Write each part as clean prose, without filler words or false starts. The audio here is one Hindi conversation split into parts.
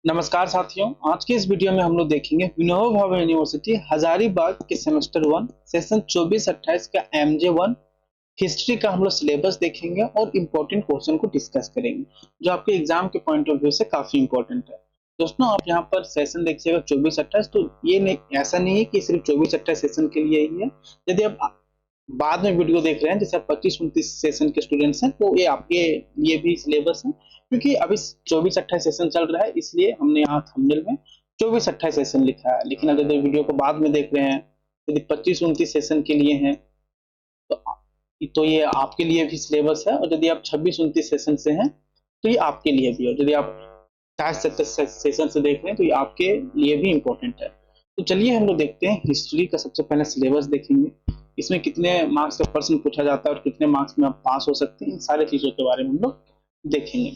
नमस्कार साथियों। आज के इस वीडियो में हम लोग देखेंगे विनोबा भावे यूनिवर्सिटी हजारीबाग के सेमेस्टर 1 सेशन 24-28 का MJ1 हिस्ट्री का हम लोग सिलेबस देखेंगे और इम्पोर्टेंट क्वेश्चन को डिस्कस करेंगे जो आपके एग्जाम के पॉइंट ऑफ व्यू से काफी इम्पोर्टेंट है। दोस्तों, आप यहाँ पर सेशन देखिएगा 24-28, तो ये नहीं, ऐसा नहीं है कि सिर्फ 24-28 सेशन के लिए ही है। यदि आप बाद में वीडियो देख रहे हैं, जैसे 25-29 सेशन के स्टूडेंट्स हैं, तो ये आपके लिए भी सिलेबस है, क्योंकि अभी 24-28 सेशन चल रहा है, इसलिए हमने यहाँ थंबनेल में 24-28 सेशन लिखा है। लेकिन अगर वीडियो को बाद में देख रहे हैं, यदि 25-29 सेशन के लिए हैं, तो ये आपके लिए भी सिलेबस है, और यदि आप 26-29 सेशन से हैं तो ये आपके लिए भी है। यदि आप 28 सेशन से देख रहे हैं तो ये आपके लिए भी इम्पोर्टेंट है। तो चलिए हम लोग देखते हैं हिस्ट्री का। सबसे पहले सिलेबस देखेंगे, इसमें कितने मार्क्स का प्रश्न पूछा जाता है और कितने मार्क्स में आप पास हो सकते हैं, इन सारे चीजों के बारे में हम लोग देखेंगे।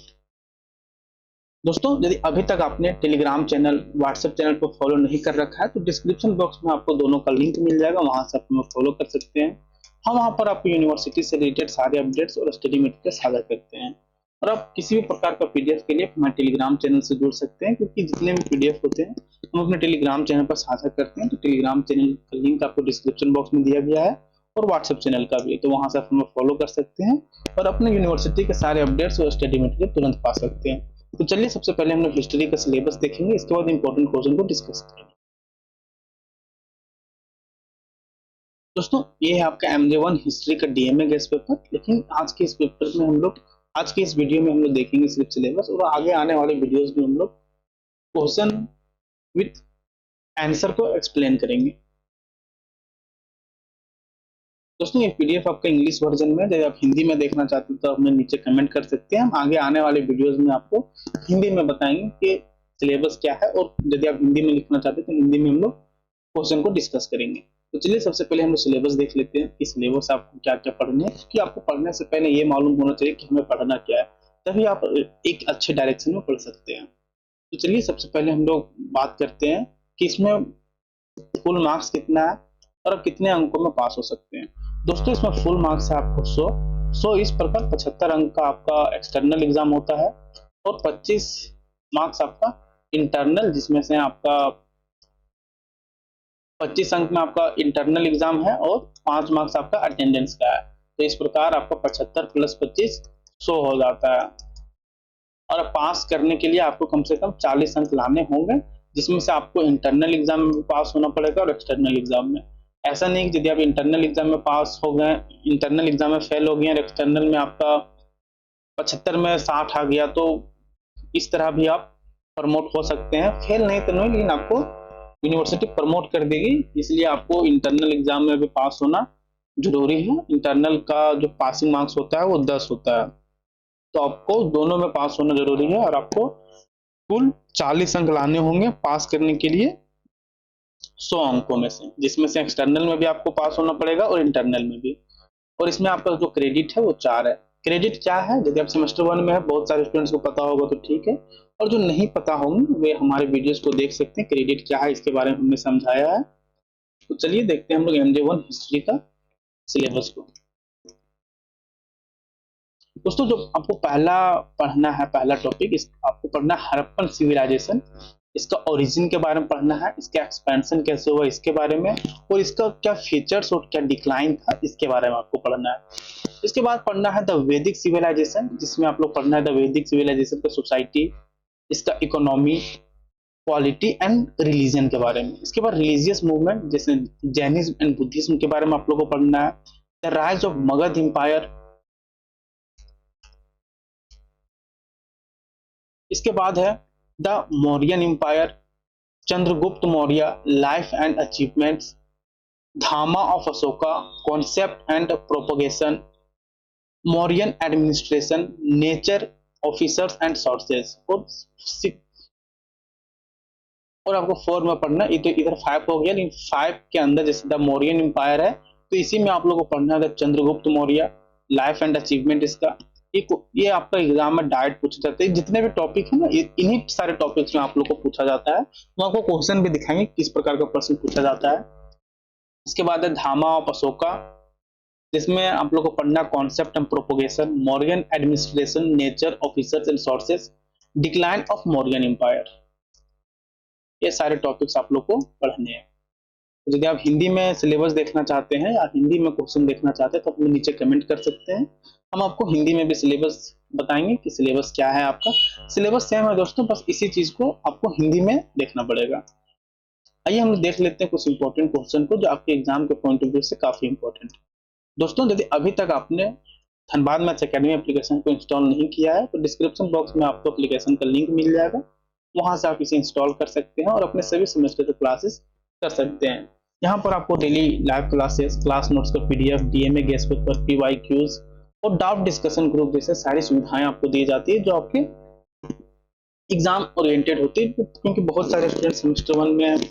दोस्तों, यदि अभी तक आपने टेलीग्राम चैनल, व्हाट्सएप चैनल को फॉलो नहीं कर रखा है, तो डिस्क्रिप्शन बॉक्स में आपको दोनों का लिंक मिल जाएगा, वहां से आप हमें फॉलो कर सकते हैं। हम वहां पर आपको यूनिवर्सिटी से रिलेटेड सारे अपडेट्स और स्टडी मटेरियल साझा करते हैं। और आप किसी भी प्रकार का पीडीएफ के लिए हमारे टेलीग्राम चैनल से जुड़ सकते हैं, क्योंकि जितने भी पीडीएफ होते हैं हम अपने टेलीग्राम चैनल पर साझा करते हैं। तो टेलीग्राम चैनल का लिंक आपको डिस्क्रिप्शन बॉक्स में दिया गया है, और व्हाट्सएप चैनल का भी, तो वहां से आप हमें फॉलो कर सकते हैं और अपने यूनिवर्सिटी के सारे अपडेट्स और स्टडी मटेरियल तुरंत पा सकते हैं। तो चलिए सबसे पहले हम लोग हिस्ट्री का सिलेबस देखेंगे, इसके बाद इंपॉर्टेंट क्वेश्चन को डिस्कस करेंगे। दोस्तों, ये है आपका MJ1 हिस्ट्री का डीएमए गेस्ट पेपर। लेकिन आज के इस पेपर में हम लोग, आज के इस वीडियो में हम लोग देखेंगे सिर्फ सिलेबस, और आगे आने वाले वीडियोस में हम लोग क्वेश्चन विथ आंसर को एक्सप्लेन करेंगे। दोस्तों, ये पीडीएफ आपका इंग्लिश वर्जन में, यदि आप हिंदी में देखना चाहते हैं तो हमें नीचे कमेंट कर सकते हैं। हम आगे आने वाले वीडियोस में आपको हिंदी में बताएंगे कि सिलेबस क्या है, और यदि आप हिंदी में लिखना चाहते हैं तो हिंदी में हम लोग क्वेश्चन को डिस्कस करेंगे। तो चलिए सबसे पहले हम लोग सिलेबस देख लेते हैं कि सिलेबस आपको क्या क्या पढ़ने है, क्योंकि आपको पढ़ने से पहले ये मालूम होना चाहिए कि हमें पढ़ना क्या है, तभी आप एक अच्छे डायरेक्शन में पढ़ सकते हैं। तो चलिए सबसे पहले हम लोग बात करते हैं कि इसमें फुल मार्क्स कितना है और आप कितने अंकों में पास हो सकते हैं। दोस्तों, इसमें फुल मार्क्स है आपको 100 इस प्रकार 75 अंक का आपका एक्सटर्नल एग्जाम होता है, और 25 मार्क्स आपका इंटरनल, जिसमें से आपका 25 अंक में आपका इंटरनल एग्जाम है और 5 मार्क्स आपका अटेंडेंस का है। तो इस प्रकार आपका 75 + 25 100 हो जाता है। और पास करने के लिए आपको कम से कम 40 अंक लाने होंगे, जिसमें से आपको इंटरनल एग्जाम में पास होना पड़ेगा और एक्सटर्नल एग्जाम में। ऐसा नहीं कि यदि आप इंटरनल एग्जाम में पास हो गए, इंटरनल एग्जाम में फेल हो गए और एक्सटर्नल में आपका 75 में 60 आ गया, तो इस तरह भी आप प्रमोट हो सकते हैं। फेल नहीं तो नहीं, लेकिन आपको यूनिवर्सिटी प्रमोट कर देगी, इसलिए आपको इंटरनल एग्जाम में भी पास होना जरूरी है। इंटरनल का जो पासिंग मार्क्स होता है वो 10 होता है, तो आपको दोनों में पास होना जरूरी है, और आपको कुल 40 अंक लाने होंगे पास करने के लिए 100 अंकों में से, जिसमें से एक्सटर्नल में भी आपको पास होना पड़ेगा और इंटरनल में भी। और इसमें आपका जो क्रेडिट है वो 4 है। क्रेडिट क्या है, यदि आप सेमेस्टर 1 में है, बहुत सारे स्टूडेंट्स को पता होगा तो ठीक है, और जो नहीं पता होंगे वे हमारे वीडियोस को देख सकते हैं। क्रेडिट क्या है इसके बारे में हमने समझाया है। तो चलिए देखते हैं हम लोग MJ1 हिस्ट्री का सिलेबस को। दोस्तों, जो आपको पहला पढ़ना है, पहला टॉपिक आपको पढ़ना है हड़प्पन सिविलाइजेशन। इसका ओरिजिन के बारे में पढ़ना है, इसका एक्सपेंशन कैसे हुआ इसके बारे में, और इसका क्या फीचर्स और क्या डिक्लाइन था इसके बारे में आपको पढ़ना है। इसके बाद पढ़ना है द वैदिक सिविलाइजेशन, जिसमें आप लोग पढ़ना है द वैदिक सिविलाइजेशन का सोसाइटी, इसका इकोनॉमी, पॉलिटी एंड रिलीजन के बारे में। इसके बाद रिलीजियस मूवमेंट जैसे जैनिज्म एंड बुद्धिज्म के बारे में आप लोग को पढ़ना है। The rise of Magadha empire, इसके बाद है the Mauryan empire, Chandragupta Maurya, life and achievements, dhamma of Ashoka, concept and propagation, Mauryan administration, nature, officers and sources. और आपको 4 में पढ़ना, ये तो इधर 5 हो गया, लेकिन 5 के अंदर जैसे द मौर्यन एम्पायर है, तो इसी में आप लोगों को पढ़ना है Chandragupta Maurya, life and achievement इसका। ये आपका एग्जाम में डायरेक्ट पूछे जाते हैं। जितने भी टॉपिक है ना, इन्हीं सारे टॉपिक्स में आप लोग को पूछा जाता है। हम आपको क्वेश्चन भी दिखाएंगे किस प्रकार का प्रश्न पूछा जाता है। इसके बाद है धामा ऑफ अशोका, जिसमें आप लोग को पढ़ना concept and propagation, Mauryan administration, nature, officers and sources, decline of Mauryan empire. ये सारे टॉपिक्स आप लोग को पढ़ने हैं। तो यदि आप हिंदी में सिलेबस देखना चाहते हैं या हिंदी में क्वेश्चन देखना चाहते हैं तो आप नीचे कमेंट कर सकते हैं। हम आपको हिंदी में भी सिलेबस बताएंगे कि सिलेबस क्या है। आपका सिलेबस सेम है दोस्तों, बस इसी चीज को आपको हिंदी में देखना पड़ेगा। आइए हम देख लेते हैं कुछ इंपॉर्टेंट क्वेश्चन को जो आपके एग्जाम के पॉइंट ऑफ व्यू से काफी इंपॉर्टेंट है। दोस्तों यदि अभी तक आपने धनबाद मैथ्स एकेडमी एप्लीकेशन को इंस्टॉल नहीं किया है तो डिस्क्रिप्शन बॉक्स में आपको एप्लीकेशन का लिंक मिल जाएगा, वहां से आप इसे इंस्टॉल कर सकते हैं और अपने सभी सेमेस्टर के क्लासेस कर सकते हैं। यहाँ पर आपको daily live classes, class notes का PDF, DMA guess paper, PYQs और डाउट डिस्कशन ग्रुप जैसे सारी सुविधाएं आपको दी जाती है जो आपके एग्जाम ओरिएंटेड होती है। क्योंकि बहुत सारे स्टूडेंट सेमेस्टर 1 में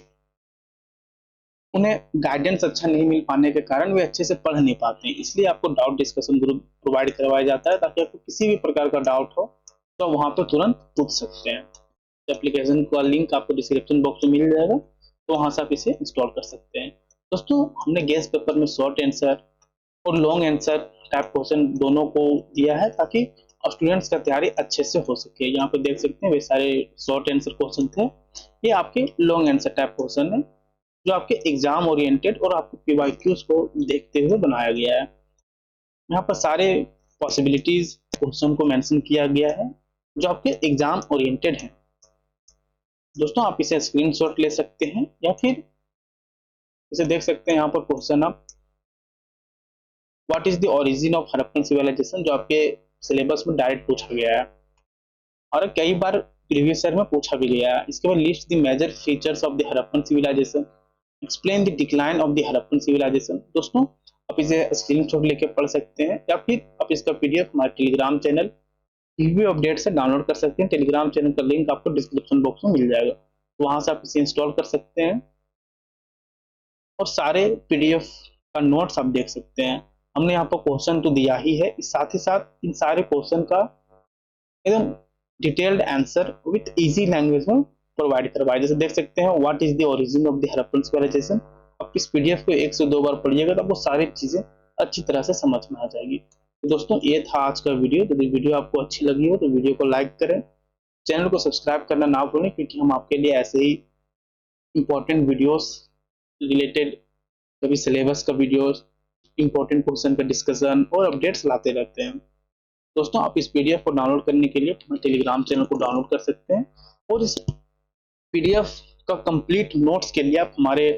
उन्हें गाइडेंस अच्छा नहीं मिल पाने के कारण वे अच्छे से पढ़ नहीं पाते हैं, इसलिए आपको डाउट डिस्कशन ग्रुप प्रोवाइड करवाया जाता है ताकि आपको किसी भी प्रकार का डाउट हो तो वहां पर तुरंत पूछ सकते हैं। एप्लीकेशन का लिंक आपको डिस्क्रिप्शन बॉक्स में मिल जाएगा, तो वहां से आप इसे इंस्टॉल कर सकते हैं। दोस्तों हमने गेस्ट पेपर में शॉर्ट आंसर और लॉन्ग आंसर टाइप क्वेश्चन दोनों को दिया है ताकि स्टूडेंट्स का तैयारी अच्छे से हो सके। यहाँ पे देख सकते हैं वे सारे शॉर्ट आंसर क्वेश्चन थे, ये आपके लॉन्ग आंसर टाइप क्वेश्चन है जो आपके एग्जाम ओरिएंटेड और आपके पीवाईक्यूज को देखते हुए बनाया गया है। यहाँ पर सारे पॉसिबिलिटीज क्वेश्चन को मेंशन किया गया है जो आपके एग्जाम ओरिएंटेड है। दोस्तों आप इसे स्क्रीनशॉट ले सकते हैं या फिर इसे देख सकते हैं। यहाँ पर क्वेश्चन आप what is the origin of Harappan civilisation जो आपके सिलेबस में डायरेक्ट पूछा गया है और कई बार प्रीवियस ईयर में पूछा भी गया है। इसके बाद list the major features of the Harappan civilisation, explain the decline of the Harappan civilisation. दोस्तों आप इसे स्क्रीनशॉट लेके पढ़ सकते हैं या फिर आप इसका पीडीएफ हमारे टेलीग्राम चैनल टीवी अपडेट से डाउनलोड कर सकते हैं। टेलीग्राम चैनल का लिंक आपको डिस्क्रिप्शन बॉक्स में मिल जाएगा, तो वहां से आप इसे इंस्टॉल कर सकते हैं और सारे पीडीएफ का नोट्स आप देख सकते हैं। हमने यहाँ पर क्वेश्चन तो दिया ही है, साथ ही साथ इन सारे क्वेश्चन का एकदम detailed answer with easy language में प्रोवाइड करवाया। जैसे देख सकते हैं what is the origin of the Harappan civilisation. आप इस पीडीएफ को 1 से 2 बार पढ़िएगा तो आपको सारी चीजें अच्छी तरह से समझ में आ जाएगी। तो दोस्तों ये था आज का वीडियो। यदि वीडियो आपको अच्छी लगी हो तो वीडियो को लाइक करें, चैनल को सब्सक्राइब करना ना भूलें क्योंकि हम आपके लिए ऐसे ही इंपॉर्टेंट वीडियोस रिलेटेड कभी सिलेबस का वीडियोस, इंपॉर्टेंट क्वेश्चन का डिस्कशन और अपडेट्स लाते रहते हैं। दोस्तों आप इस पीडीएफ को डाउनलोड करने के लिए हमारे टेलीग्राम चैनल को डाउनलोड कर सकते हैं और इस पीडीएफ का कंप्लीट नोट्स के लिए आप हमारे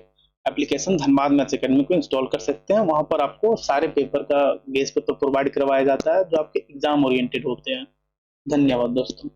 एप्लीकेशन धनबाद मैथ्स एकेडमी को इंस्टॉल कर सकते हैं। वहां पर आपको सारे पेपर का गेस्ट पेपर प्रोवाइड करवाया जाता है जो आपके एग्जाम ओरिएंटेड होते हैं। धन्यवाद दोस्तों।